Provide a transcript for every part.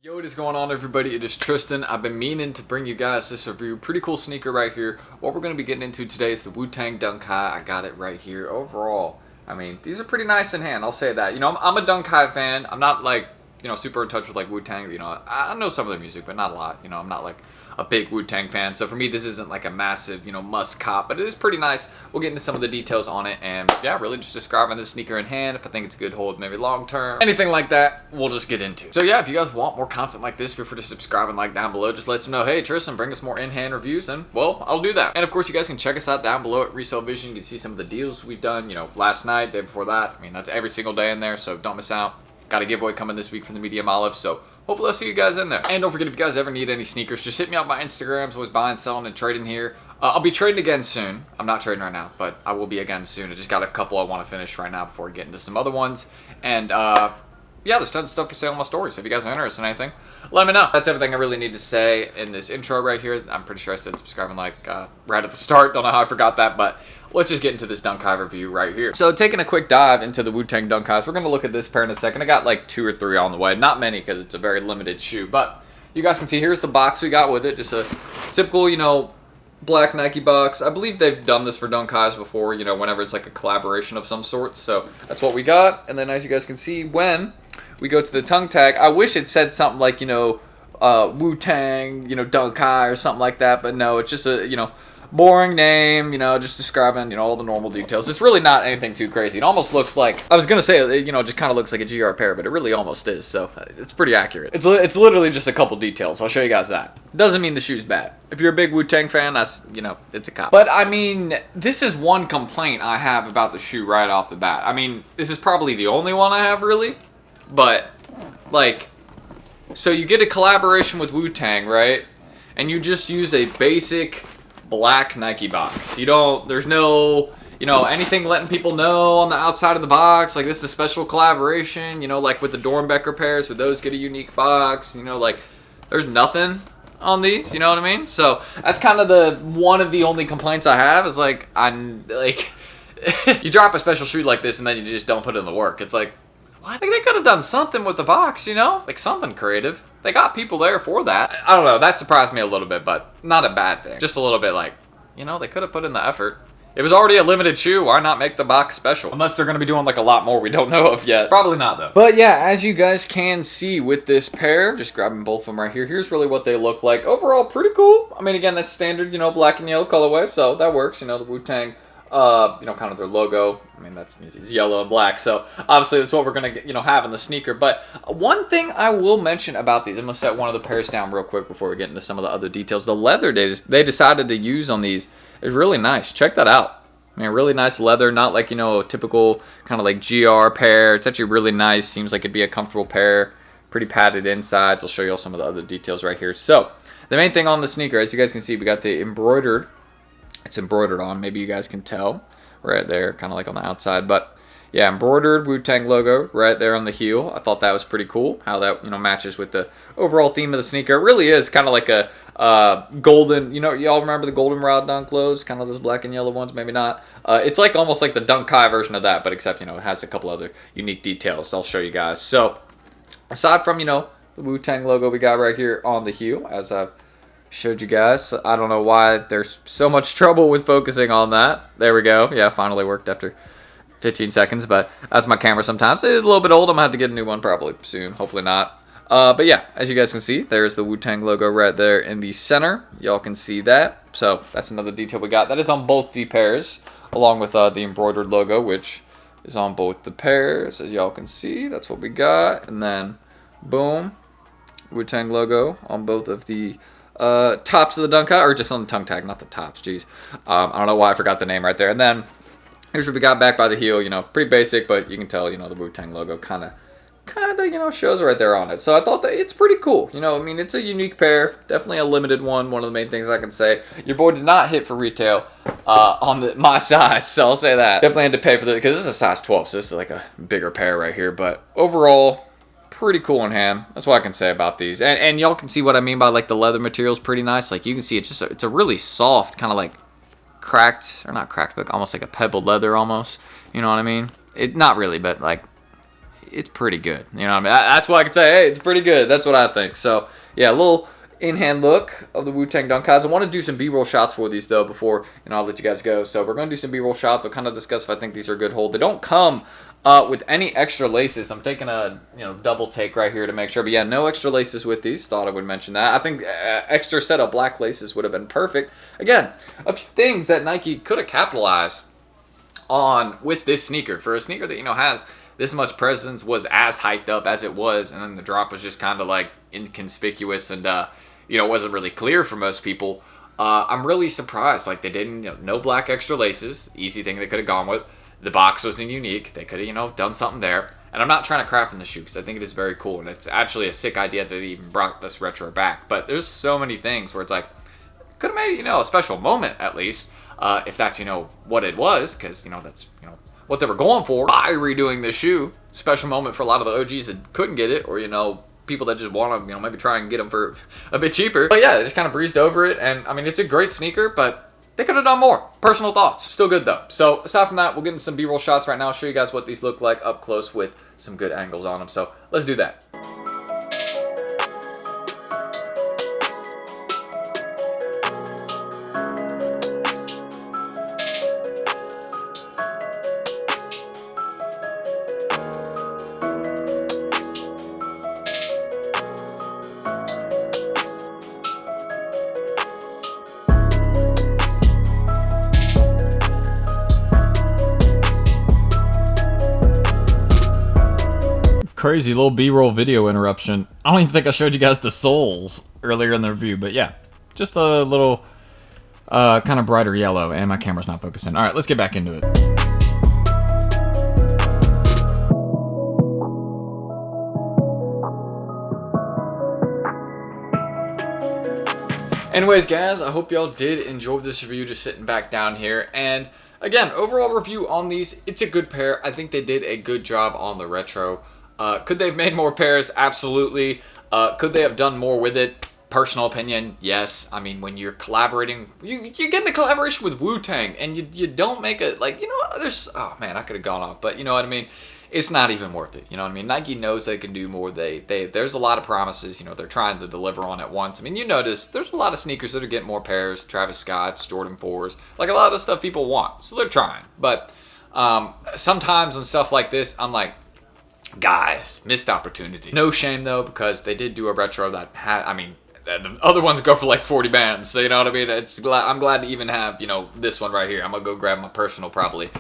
Yo, what is going on, everybody? It is Tristan. I've been meaning to bring you guys this review. Pretty cool sneaker right here. What we're going to be getting into today is the WU-TANG Dunk High. I got it right here. Overall, I mean, these are pretty nice in hand. I'll say that. You know, I'm a Dunk High fan. I'm not like, you know, super in touch with like WU-TANG. You know, I know some of their music, but not a lot. You know, I'm not like a big WU-TANG fan. So for me, this isn't like a massive, you know, must cop, but it is pretty nice. We'll get into some of the details on it, and yeah, really just describing this sneaker in hand. If I think it's a good hold, maybe long term, anything like that, we'll just get into. So yeah, if you guys want more content like this, feel free to subscribe and like down below. Just let them know, hey Tristan, bring us more in-hand reviews, and well, I'll do that. And of course, you guys can check us out down below at Resale Vision. You can see some of the deals we've done, you know, last night, day before that. I mean, that's every single day in there, so don't miss out. Got a giveaway coming this week from the Medium Olive, so hopefully I'll see you guys in there. And don't forget, if you guys ever need any sneakers, just hit me up. My Instagram's always buying, selling, and trading here. I'll be trading again soon. I'm not trading right now, but I will be again soon. I just got a couple I want to finish right now before we get into some other ones. And yeah, there's tons of stuff for sale on my story, so if you guys are interested in anything, let me know. That's everything I really need to say in this intro right here. I'm pretty sure I said subscribe and like right at the start. Don't know how I forgot that, but let's just get into this Dunk High review right here. So taking a quick dive into the WU-TANG Dunk Highs, we're going to look at this pair in a second. I got like 2 or 3 on the way. Not many because it's a very limited shoe, but you guys can see here's the box we got with it. Just a typical, you know, black Nike box. I believe they've done this for Dunk Highs before, you know, whenever it's like a collaboration of some sort. So that's what we got. And then as you guys can see, when we go to the tongue tag, I wish it said something like, you know, WU-TANG, you know, Dunk High or something like that. But no, it's just a, you know, boring name, you know, just describing, you know, all the normal details. It's really not anything too crazy. It almost looks like, I was going to say, you know, it just kind of looks like a GR pair, but it really almost is. So it's pretty accurate. It's literally just a couple details. I'll show you guys that. Doesn't mean the shoe's bad. If you're a big WU-TANG fan, that's, you know, it's a cop. But I mean, this is one complaint I have about the shoe right off the bat. I mean, this is probably the only one I have really, but like, so you get a collaboration with WU-TANG, right? And you just use a basic black Nike box. You don't, there's no, you know, anything letting people know on the outside of the box, like this is a special collaboration, you know, like with the Dornbecker pairs, would those get a unique box, you know, like there's nothing on these, you know what I mean? So that's kind of the one of the only complaints I have is like, I'm like, you drop a special shoe like this and then you just don't put in the work. It's like, what? Like they could have done something with the box, you know, like something creative. They got people there for that. I don't know, that surprised me a little bit, but not a bad thing. Just a little bit like, you know, they could have put in the effort. It was already a limited shoe, why not make the box special? Unless they're going to be doing like a lot more we don't know of yet. Probably not though. But yeah, as you guys can see with this pair, just grabbing both of them right here, here's really what they look like. Overall, pretty cool. I mean, again, that's standard, you know, black and yellow colorway, so that works. You know, the WU-TANG, you know, kind of their logo. I mean, that's it's yellow and black, so obviously that's what we're gonna get, you know, have in the sneaker. But one thing I will mention about these, I'm gonna set one of the pairs down real quick before we get into some of the other details. The leather they decided to use on these is really nice. Check that out. I mean, really nice leather, not like, you know, a typical kind of like GR pair. It's actually really nice. Seems like it'd be a comfortable pair. Pretty padded insides. I'll show you all some of the other details right here. So the main thing on the sneaker, as you guys can see, we got the embroidered. It's embroidered on, maybe you guys can tell right there, kind of like on the outside, but yeah, embroidered WU-TANG logo right there on the heel. I thought that was pretty cool how that, you know, matches with the overall theme of the sneaker. It really is kind of like a golden, you know, y'all remember the goldenrod dunk lows, kind of those black and yellow ones, maybe not. It's like almost like the Dunk High version of that, but except, you know, it has a couple other unique details I'll show you guys. So aside from, you know, the WU-TANG logo we got right here on the heel, as I've showed you guys. I don't know why there's so much trouble with focusing on that. There we go. Yeah, finally worked after 15 seconds, but that's my camera sometimes. It is a little bit old. I'm going to have to get a new one probably soon. Hopefully not. But yeah, as you guys can see, there's the WU-TANG logo right there in the center. Y'all can see that. So that's another detail we got. That is on both the pairs, along with the embroidered logo, which is on both the pairs. As y'all can see, that's what we got. And then, boom, WU-TANG logo on both of the tops of the Dunk High, or just on the tongue tag, not the tops, jeez. I don't know why I forgot the name right there. And then here's what we got back by the heel, you know, pretty basic, but you can tell, you know, the WU-TANG logo kind of, you know, shows right there on it. So I thought that it's pretty cool. You know, I mean, it's a unique pair, definitely a limited one of the main things I can say. Your boy did not hit for retail on my size, so I'll say that. Definitely had to pay for this, because this is a size 12, so this is like a bigger pair right here, but overall, pretty cool in hand. That's what I can say about these. And y'all can see what I mean by like the leather material's pretty nice. Like you can see it's just it's a really soft, kind of like cracked, or not cracked, but almost like a pebbled leather almost. You know what I mean? It not really, but like it's pretty good. You know what I mean? That's what I can say. Hey, it's pretty good. That's what I think. So, yeah, a little in-hand look of the Wu-Tang Dunk Highs. I want to do some B-roll shots for these, though, before, I'll let you guys go. So we're going to do some B-roll shots. I'll kind of discuss if I think these are a good hold. They don't come with any extra laces. I'm taking a, double take right here to make sure. But, yeah, no extra laces with these. Thought I would mention that. I think extra set of black laces would have been perfect. Again, a few things that Nike could have capitalized on with this sneaker. For a sneaker that, has this much presence, was as hyped up as it was, and then the drop was just kind of like inconspicuous and wasn't really clear for most people. I'm really surprised. Like, they didn't, no black extra laces. Easy thing they could have gone with. The box wasn't unique. They could have, done something there. And I'm not trying to crap in the shoe because I think it is very cool, and it's actually a sick idea that they even brought this retro back. But there's so many things where it's like, could have made it, a special moment at least, if that's, what it was, because, that's, what they were going for by redoing this shoe. Special moment for a lot of the OGs that couldn't get it, or, people that just want to, maybe try and get them for a bit cheaper. But yeah, they just kind of breezed over it, and I mean, it's a great sneaker, but they could have done more. Personal thoughts. Still good though. So aside from that, we'll get into some B-roll shots right now. I'll show you guys what these look like up close with some good angles on them. So let's do that. Crazy little B-roll video interruption. I don't even think I showed you guys the soles earlier in the review, but yeah, just a little kind of brighter yellow, and my camera's not focusing. All right, let's get back into it. Anyways, guys, I hope y'all did enjoy this review, just sitting back down here. And again, overall review on these, it's a good pair. I think they did a good job on the retro. Could they have made more pairs? Absolutely. Could they have done more with it? Personal opinion, yes. I mean, when you're collaborating, you get in a collaboration with Wu-Tang, and you don't make a, like, there's, oh man, I could have gone off, but you know what I mean? It's not even worth it, you know what I mean? Nike knows they can do more. There's a lot of promises, they're trying to deliver on at once. I mean, you notice there's a lot of sneakers that are getting more pairs, Travis Scott's, Jordan 4s, like a lot of the stuff people want, so they're trying. But sometimes and stuff like this, I'm like, guys, missed opportunity. No shame though, because they did do a retro that had, I mean, the other ones go for like 40 bands, so you know what I mean? I'm glad to even have, this one right here. I'm gonna go grab my personal probably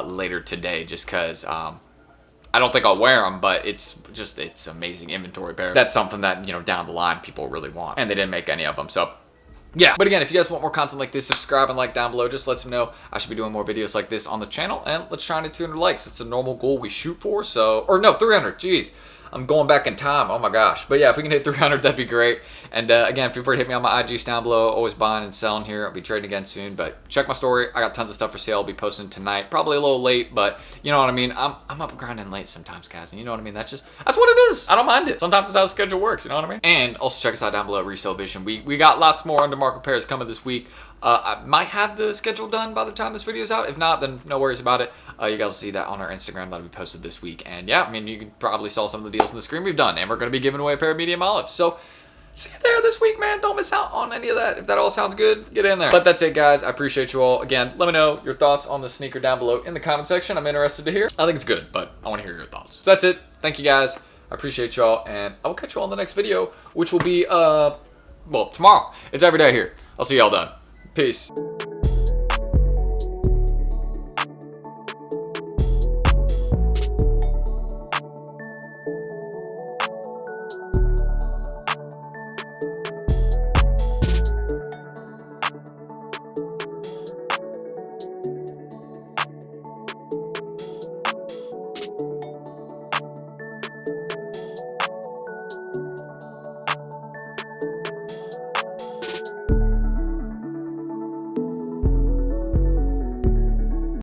later today, just because I don't think I'll wear them, but it's amazing inventory pair. That's something that, down the line people really want, and they didn't make any of them, so yeah. But again, if you guys want more content like this, subscribe and like down below. Just let them know I should be doing more videos like this on the channel, and let's try and hit 200 likes. It's a normal goal we shoot for, so, or no, 300, jeez. I'm going back in time, oh my gosh. But yeah, if we can hit 300, that'd be great. And again, feel free to hit me on my IGs down below. Always buying and selling here. I'll be trading again soon, but check my story. I got tons of stuff for sale. I'll be posting tonight. Probably a little late, but you know what I mean? I'm up grinding late sometimes, guys, and you know what I mean? That's what it is. I don't mind it. Sometimes it's how the schedule works, you know what I mean? And also check us out down below at Resale Vision. We got lots more undermarket pairs coming this week. I might have the schedule done by the time this video's out. If not, then no worries about it. You guys will see that on our Instagram. That'll be posted this week. And yeah, I mean, you can probably saw some of the deals on the screen we've done. And we're going to be giving away a pair of medium olives. So see you there this week, man. Don't miss out on any of that. If that all sounds good, get in there. But that's it, guys. I appreciate you all. Again, let me know your thoughts on the sneaker down below in the comment section. I'm interested to hear. I think it's good, but I want to hear your thoughts. So that's it. Thank you, guys. I appreciate y'all. And I will catch you all in the next video, which will be, well, tomorrow. It's every day here. I'll see y'all then. Peace.